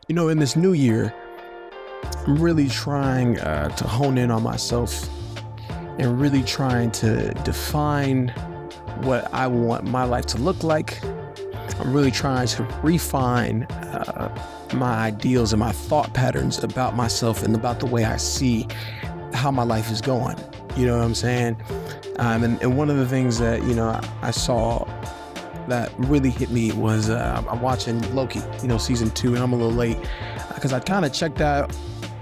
In this new year, I'm really trying to hone in on myself and really trying to define what I want my life to look like. I'm really trying to refine my ideals and my thought patterns about myself and about the way I see how my life is going. You know what I'm saying? And one of the things that, I saw that really hit me was I'm watching Loki, season 2, and I'm a little late because I kind of checked out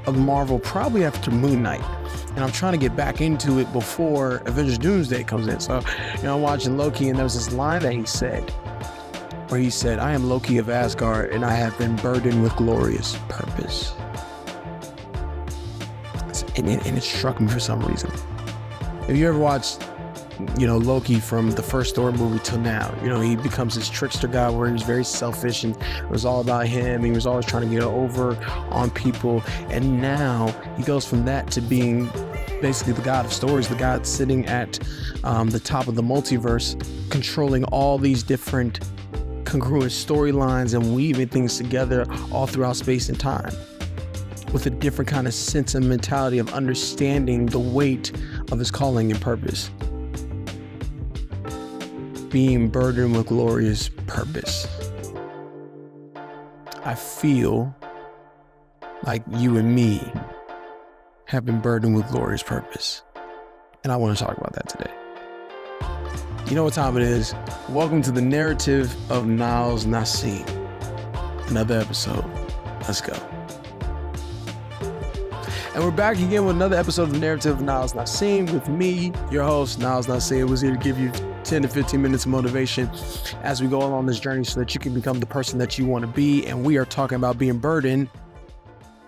of Marvel probably after Moon Knight. And I'm trying to get back into it before Avengers Doomsday comes in. So, I'm watching Loki, and there was this line that he said, where he said, "I am Loki of Asgard, and I have been burdened with glorious purpose." And it struck me for some reason. Have you ever watched, Loki from the first Thor movie till now? He becomes this trickster guy where he was very selfish and it was all about him. He was always trying to get over on people. And now he goes from that to being basically the god of stories, the god sitting at the top of the multiverse, controlling all these different congruent storylines and weaving things together all throughout space and time, with a different kind of sense and mentality of understanding the weight of his calling and purpose. Being burdened with glorious purpose. I feel like you and me have been burdened with glorious purpose. And I want to talk about that today. You know what time it is? Welcome to the Narrative of Niles Niseem. Another episode. Let's go. And we're back again with another episode of the Narrative of Niles Niseem with me, your host, Niles Niseem. Was here to give you 10 to 15 minutes of motivation as we go along this journey so that you can become the person that you want to be. And we are talking about being burdened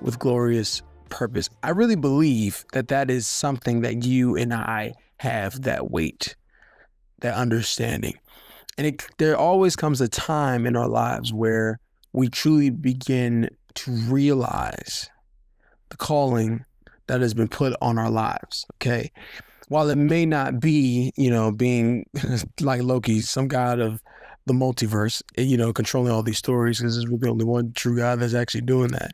with glorious purpose. I really believe that that is something that you and I have, that weight, that understanding. And there always comes a time in our lives where we truly begin to realize the calling that has been put on our lives, okay? While it may not be, being like Loki, some god of the multiverse, controlling all these stories, because there's really only one true God that's actually doing that.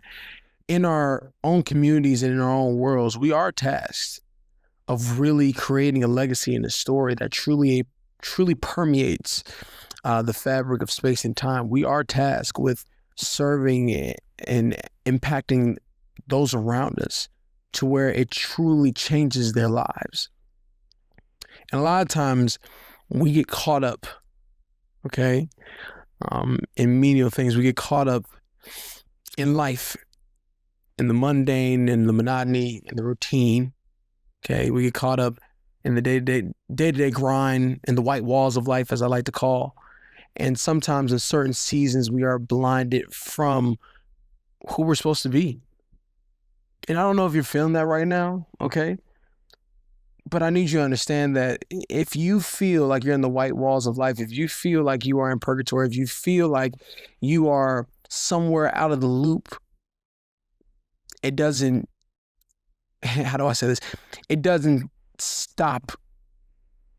In our own communities and in our own worlds, we are tasked of really creating a legacy and a story that truly permeates the fabric of space and time. We are tasked with serving and impacting those around us to where it truly changes their lives. And a lot of times we get caught up, okay, in menial things. We get caught up in life, in the mundane, in the monotony, in the routine, okay? We get caught up in the day-to-day grind, in the white walls of life, as I like to call. And sometimes in certain seasons, we are blinded from who we're supposed to be. And I don't know if you're feeling that right now, okay? But I need you to understand that if you feel like you're in the white walls of life, if you feel like you are in purgatory, if you feel like you are somewhere out of the loop, it doesn't, how do I say this? It doesn't stop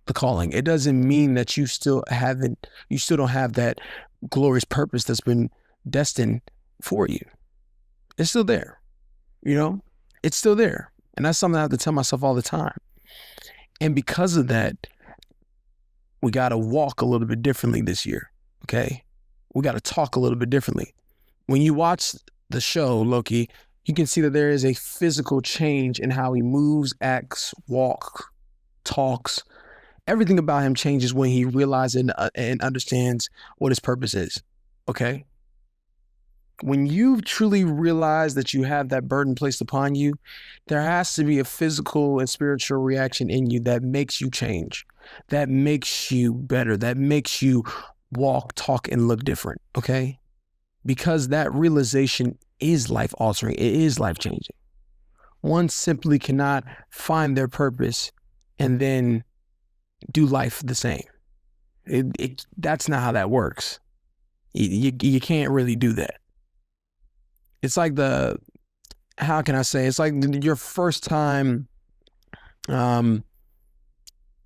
the calling. It doesn't mean that you still don't have that glorious purpose that's been destined for you. It's still there. It's still there. And that's something I have to tell myself all the time. And because of that, we got to walk a little bit differently this year, okay? We got to talk a little bit differently. When you watch the show, Loki, you can see that there is a physical change in how he moves, acts, walks, talks. Everything about him changes when he realizes and understands what his purpose is, okay? When you truly realize that you have that burden placed upon you, there has to be a physical and spiritual reaction in you that makes you change, that makes you better, that makes you walk, talk, and look different, okay? Because that realization is life-altering. It is life-changing. One simply cannot find their purpose and then do life the same. That's not how that works. You can't really do that. It's like how can I say? It's like your first time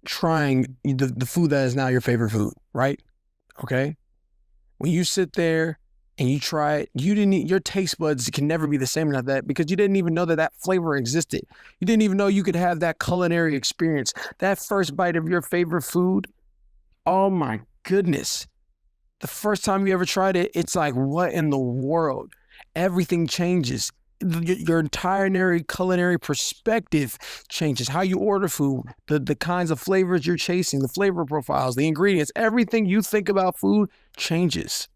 trying the food that is now your favorite food, right? Okay? When you sit there and you try it, your taste buds can never be the same as that because you didn't even know that flavor existed. You didn't even know you could have that culinary experience. That first bite of your favorite food, oh my goodness. The first time you ever tried it, it's like, what in the world? Everything changes. Your entire culinary perspective changes. How you order food, the kinds of flavors you're chasing, the flavor profiles, the ingredients, everything you think about food changes.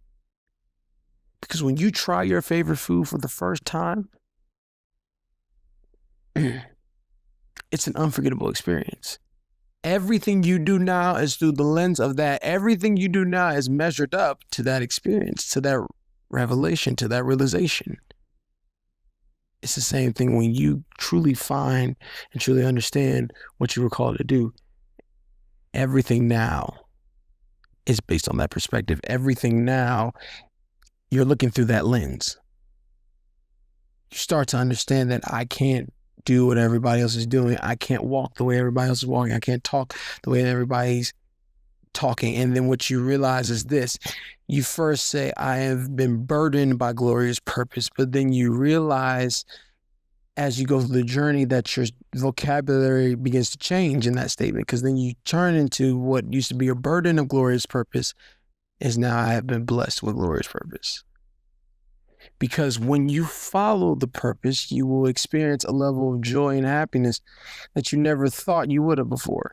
Because when you try your favorite food for the first time, it's an unforgettable experience. Everything you do now is through the lens of that. Everything you do now is measured up to that experience, to that revelation, to that realization. It's the same thing when you truly find and truly understand what you were called to do. Everything now is based on that perspective. Everything now, you're looking through that lens. You start to understand that I can't do what everybody else is doing. I can't walk the way everybody else is walking. I can't talk the way everybody's talking. And then what you realize is this. You first say, I have been burdened by glorious purpose, but then you realize as you go through the journey that your vocabulary begins to change in that statement, because then you turn into what used to be a burden of glorious purpose is now I have been blessed with glorious purpose. Because when you follow the purpose, you will experience a level of joy and happiness that you never thought you would have before.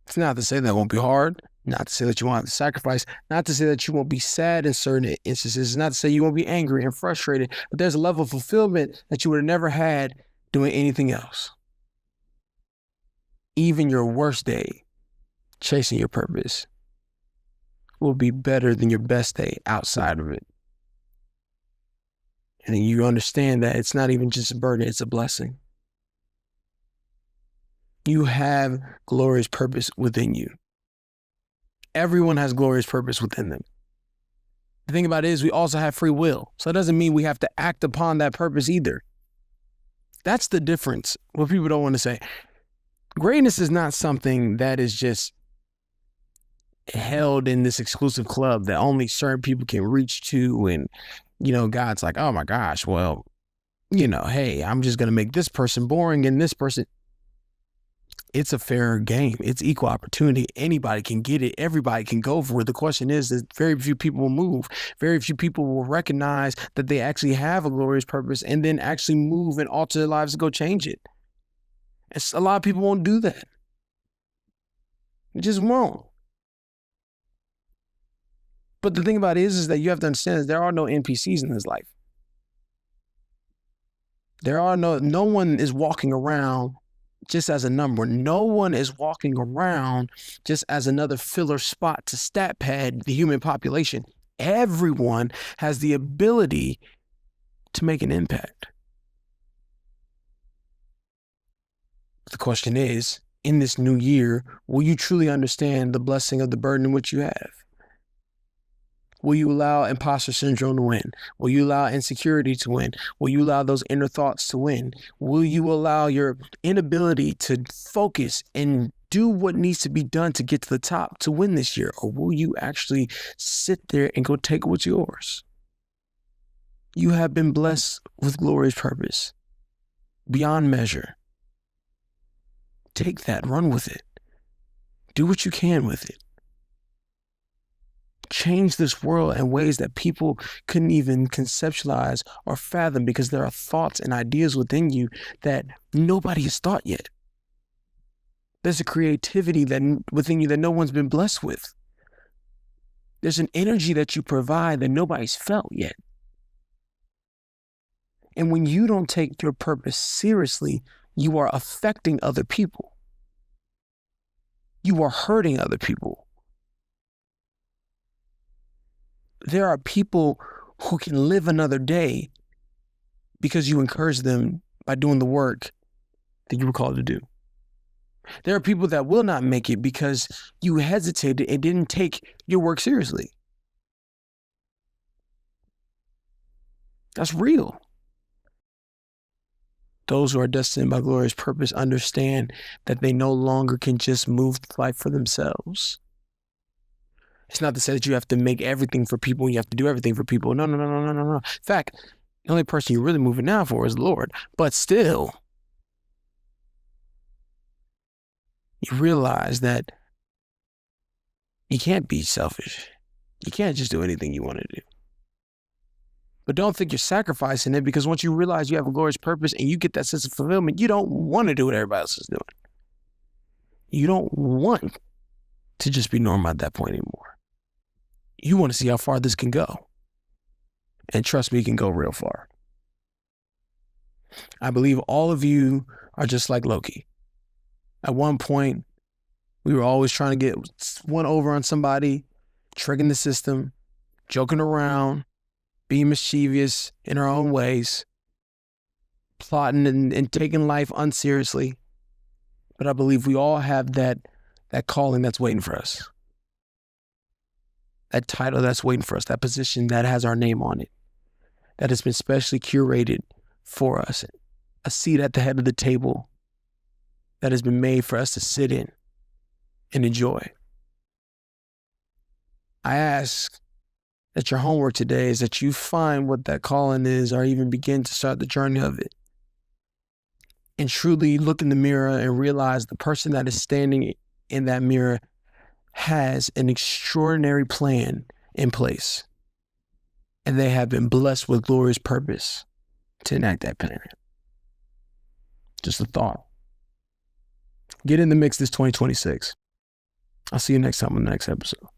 It's not to say that it won't be hard, not to say that you won't have to sacrifice, not to say that you won't be sad in certain instances, it's not to say you won't be angry and frustrated, but there's a level of fulfillment that you would have never had doing anything else. Even your worst day chasing your purpose will be better than your best day outside of it. And then you understand that it's not even just a burden, it's a blessing. You have glorious purpose within you. Everyone has glorious purpose within them. The thing about it is we also have free will. So it doesn't mean we have to act upon that purpose either. That's the difference. What people don't want to say. Greatness is not something that is just held in this exclusive club that only certain people can reach to. And, God's like, oh my gosh, well, hey, I'm just going to make this person boring and this person. It's a fair game. It's equal opportunity. Anybody can get it. Everybody can go for it. The question is that very few people will move. Very few people will recognize that they actually have a glorious purpose and then actually move and alter their lives to go change it. And a lot of people won't do that. They just won't. But the thing about it is that you have to understand that there are no NPCs in this life. No one is walking around just as a number. No one is walking around just as another filler spot to stat pad the human population. Everyone has the ability to make an impact. The question is, in this new year, will you truly understand the blessing of the burden in which you have? Will you allow imposter syndrome to win? Will you allow insecurity to win? Will you allow those inner thoughts to win? Will you allow your inability to focus and do what needs to be done to get to the top to win this year? Or will you actually sit there and go take what's yours? You have been blessed with glorious purpose beyond measure. Take that, run with it. Do what you can with it. Change this world in ways that people couldn't even conceptualize or fathom, because there are thoughts and ideas within you that nobody has thought yet. There's a creativity within you that no one's been blessed with. There's an energy that you provide that nobody's felt yet. And when you don't take your purpose seriously, you are affecting other people. You are hurting other people. There are people who can live another day because you encourage them by doing the work that you were called to do. There are people that will not make it because you hesitated and didn't take your work seriously. That's real. Those who are destined by glorious purpose understand that they no longer can just move life for themselves. It's not to say that you have to make everything for people and you have to do everything for people. No. In fact, the only person you're really moving now for is the Lord. But still, you realize that you can't be selfish. You can't just do anything you want to do. But don't think you're sacrificing it, because once you realize you have a glorious purpose and you get that sense of fulfillment, you don't want to do what everybody else is doing. You don't want to just be normal at that point anymore. You want to see how far this can go. And trust me, it can go real far. I believe all of you are just like Loki. At one point, we were always trying to get one over on somebody, tricking the system, joking around, being mischievous in our own ways, plotting and taking life unseriously. But I believe we all have that calling that's waiting for us. That title that's waiting for us, that position that has our name on it, that has been specially curated for us, a seat at the head of the table that has been made for us to sit in and enjoy. I ask that your homework today is that you find what that calling is, or even begin to start the journey of it. And truly look in the mirror and realize the person that is standing in that mirror has an extraordinary plan in place. And they have been blessed with glorious purpose to enact that plan. Just a thought. Get in the mix this 2026. I'll see you next time on the next episode.